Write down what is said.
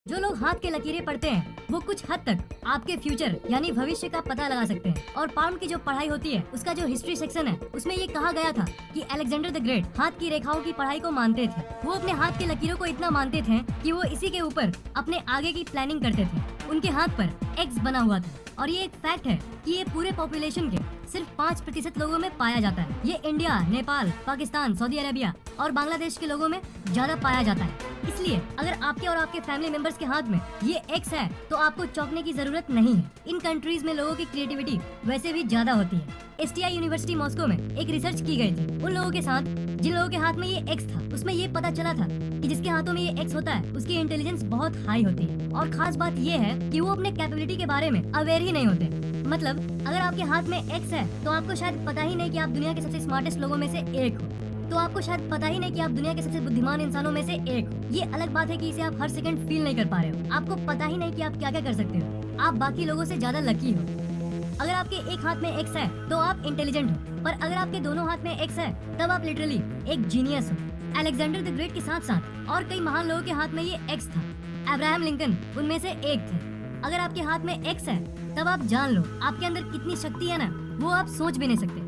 जो लोग हाथ के लकीरें पढ़ते हैं वो कुछ हद तक आपके फ्यूचर यानी भविष्य का पता लगा सकते हैं। और पाउंड की जो पढ़ाई होती है उसका जो हिस्ट्री सेक्शन है उसमें ये कहा गया था कि अलेक्जेंडर द ग्रेट हाथ की रेखाओं की पढ़ाई को मानते थे। वो अपने हाथ के लकीरों को इतना मानते थे कि वो इसी के ऊपर अपने आगे की प्लानिंग करते थे। उनके हाथ पर एक्स बना हुआ था और ये एक फैक्ट है कि ये पूरे पॉपुलेशन के सिर्फ 5% लोगों में पाया जाता है। ये India, Nepal, Pakistan, Saudi Arabia और बांग्लादेश के लोगों में ज्यादा पाया जाता है। इसलिए अगर आपके और आपके फैमिली मेंबर्स के हाथ में ये एक्स है तो आपको चौंकने की जरूरत नहीं है। इन कंट्रीज में लोगों की क्रिएटिविटी वैसे भी ज्यादा होती है। STI यूनिवर्सिटी मॉस्को में एक रिसर्च की गई थी उन लोगों के साथ जिन लोगों के हाथ में ये एक्स था। उसमें ये पता चला था कि जिसके हाथों में ये एक्स होता है उसकी इंटेलिजेंस बहुत हाई होती है। और खास बात ये है कि वो अपने कैपेबिलिटी के बारे में अवेयर ही नहीं होते। मतलब अगर आपके हाथ में एक्स है तो आपको शायद पता ही नहीं कि आप दुनिया के सबसे स्मार्टेस्ट लोगों में से एक हो। तो आपको शायद पता ही नहीं कि आप दुनिया के सबसे बुद्धिमान इंसानों में से एक हो। ये अलग बात है कि इसे आप हर सेकंड फील नहीं कर पा रहे हो। आपको पता ही नहीं कि आप क्या क्या कर सकते हो। आप बाकी लोगों से ज्यादा लकी हो। अगर आपके एक हाथ में एक्स है तो आप इंटेलिजेंट हो, पर अगर आपके दोनों हाथ में एक्स है तब आप लिटरली एक जीनियस हो। अलेक्जेंडर द ग्रेट के साथ साथ और कई महान लोगों के हाथ में ये एक्स था। अब्राहम लिंकन उनमें से एक थे। अगर आपके हाथ में एक्स है तब आप जान लो आपके अंदर कितनी शक्ति है ना, वो आप सोच भी नहीं सकते।